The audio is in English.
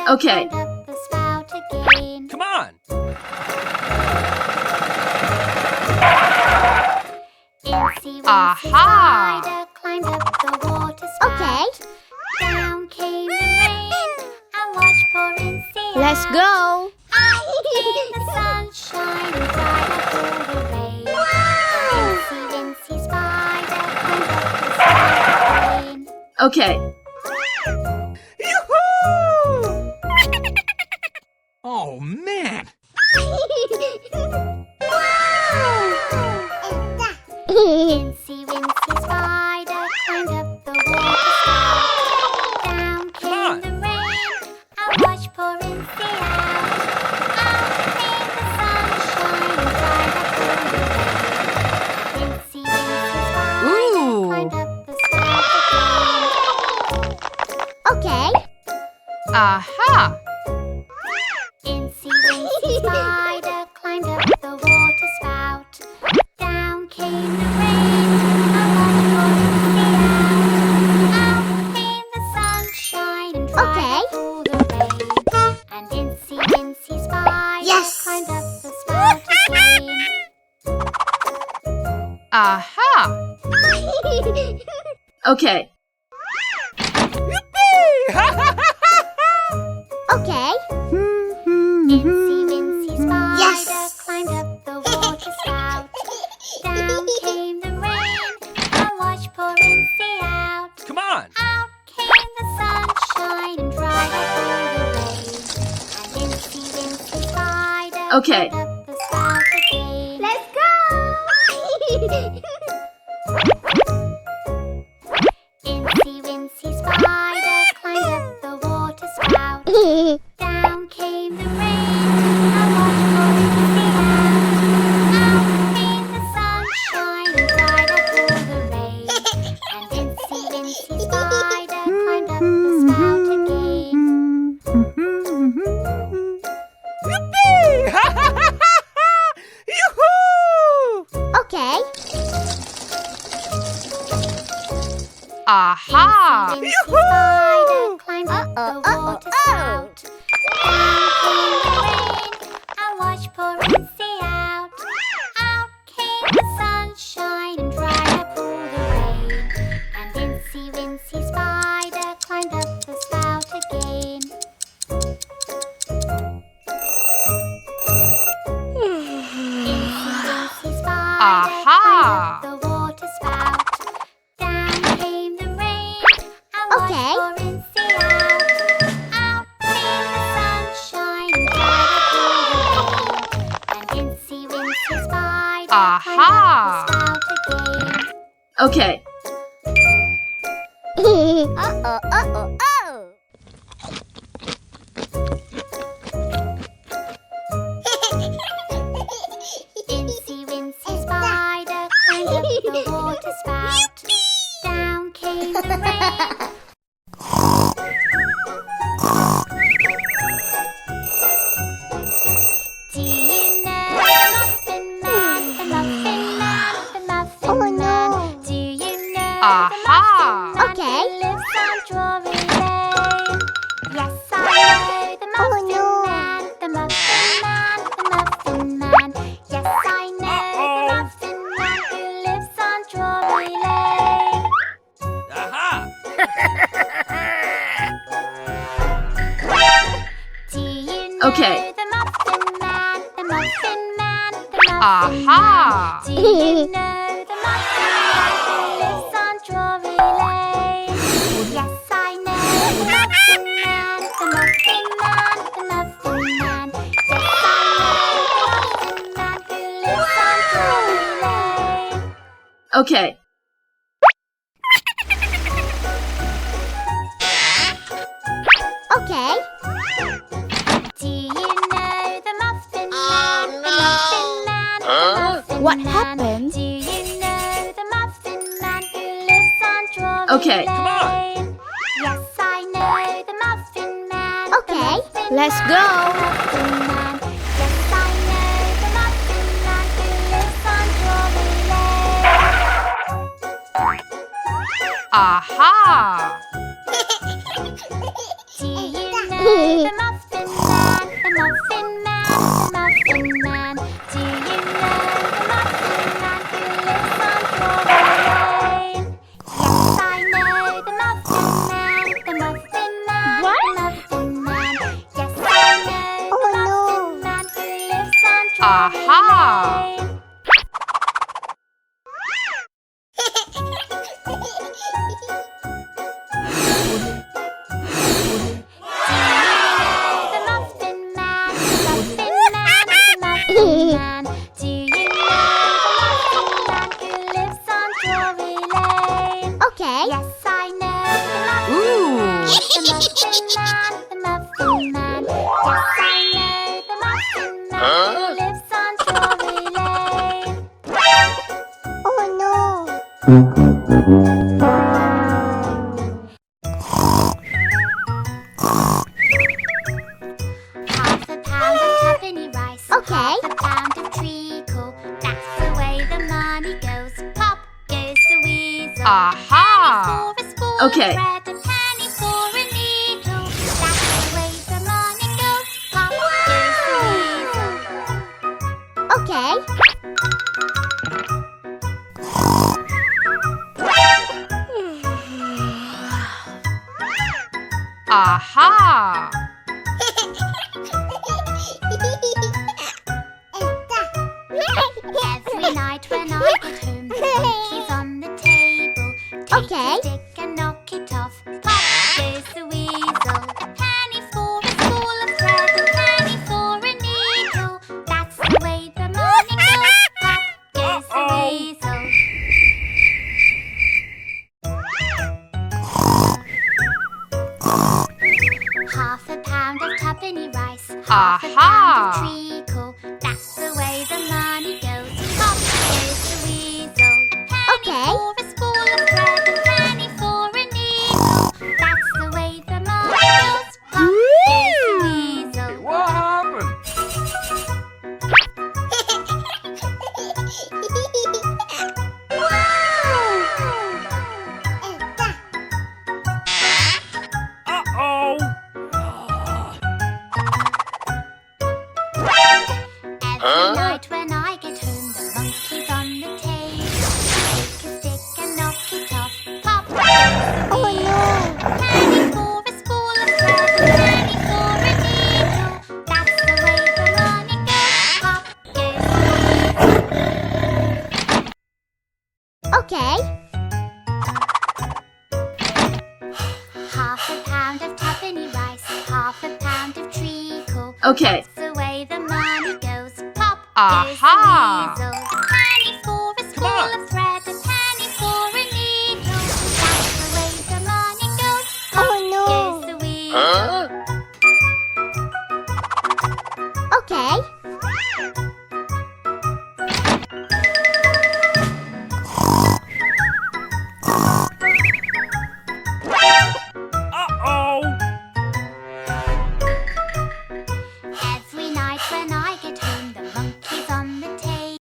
Okay. Climbed up the spout again. Come on! Incy Wincy Aha! Spider climbed up the water spout. Okay. Down came the rain and washed poor Incy Let's out. go. Out came the sunshine and dried up all the rain. Incy Wincy Spider climbed up the spout again. Okay. Yoo-hoo! Oh, man! Incy Wincy Spider climbed up the water spout. Down came the rain and washed poor Incy out. Out came the sunshine and dried up all the rain. Incy Wincy Spider Ooh. climbed up the spout again. Okay. Aha! Incy Wincy Spider climbed up the water spout. Down came the rain and washed poor Incy out. Out came the sunshine and dried Okay. up all the rain. And Incy Wincy Spider Yes. climbed up the spout again. Aha! Okay. Okay. Incy Wincy Spider Yes. climbed up the water spout. Down came the rain and washed poor Incy out. Come on! Out came the sunshine and dried up all the rain. And Incy Wincy Spider Okay. climbed up the spout again. Let's go. Incy Wincy Spider climbed up the water spout. Down came the rain and washed poor Incy out. Out came the sunshine and dried up all the rain. And Incy Wincy Spider climbed up the spout again. Yoo-hoo! Okay. Aha! Incy Wincy Spider climbed up the water spout. Down came the rain and washed poor Incy out. Out came the sunshine and dried up all the rain. And Incy Wincy Spider climbed up the spout again. Incy Wincy Spider Aha! climbed up the water spout. Down came the rain and Okay. washed poor Incy out. Out came the sunshine and dried up all the rain. And Incy Wincy Spider Aha! climbed up the spout again. Okay. Uh-oh. Incy Wincy Spider climbed up the water spout. Down came the rain. Do you know the Muffin Man, the Muffin Man, the Muffin Oh, Man? no. Do you know Aha! the Muffin Man Okay. who lives on Drury Lane? Yes, I know the Muffin no. Man, the Muffin Man, the Muffin Man. Yes, I know the Muffin Man who lives on Drury Lane. Aha! Do you know Okay. the Muffin Man, the Muffin Man, the Muffin Aha! Man? Do you know the Muffin Man who lives on Drury Lane? Yes, I know the Muffin Man, the Muffin Man, the Muffin Man. Yes, I know the Muffin Man who lives on Drury Lane. Okay. Okay. Do you know the Muffin Man, the Muffin Man, the Muffin What Man? happened? Do you know the Muffin Man who lives on Drury Okay. Lane? Come on. Yes, I know the Muffin Man. the Okay, Muffin let's Man, go. the Muffin Man. Yes, I know the Muffin Man who lives on Drury Lane. Aha! Do you know the Muffin Man? The Muffin Man, the Muffin Man. Do you know the Muffin Man who lives on Drury Lane? Yes, I know the Muffin Man, the Muffin Man, What? the Muffin Man. Yes, I know the Muffin Man who lives on Drury Aha! Lane. The Muffin Man, the Muffin Man, the Muffin Man. Do you know the Muffin Man who lives on Drury Lane? Okay. Yes, I know the Muffin Ooh. Man, the Muffin Man, the Muffin Man. Yes, I know the Muffin Man who lives on Drury Lane. Oh no. Half a pound of tuppenny rice. Okay. Half a pound of treacle. That's the way the money goes. Pop goes the weasel. Aha! For a spoon Okay. of bread, a penny for a needle. That's the way the money goes. Pop goes the weasel. Okay. Aha! Every night when I get home, the monkey's on the table. Take Okay. a stick and knock it off. Pop goes the weasel. A penny for a spool of thread, a penny for a needle. That's the way the money goes. Pop goes the weasel. Half a pound of tuppenny rice, half a pound of treacle. That's the way the money goes. Pop goes the weasel. A penny Okay. for a spool of thread, a penny for a needle. That's the way the money goes. Pop goes the weasel. What happened? Uh-oh. Every night when I get home, the monkey's on the table. Take a stick and knock it off. Pop goes the weasel. A penny for a spool of thread, a penny for a needle. That's the way the money goes. Pop goes the weasel. Okay. Half a pound of tuppenny rice, half a pound of treacle. Okay. That's the way the money goes. Pop Aha! goes the weasel.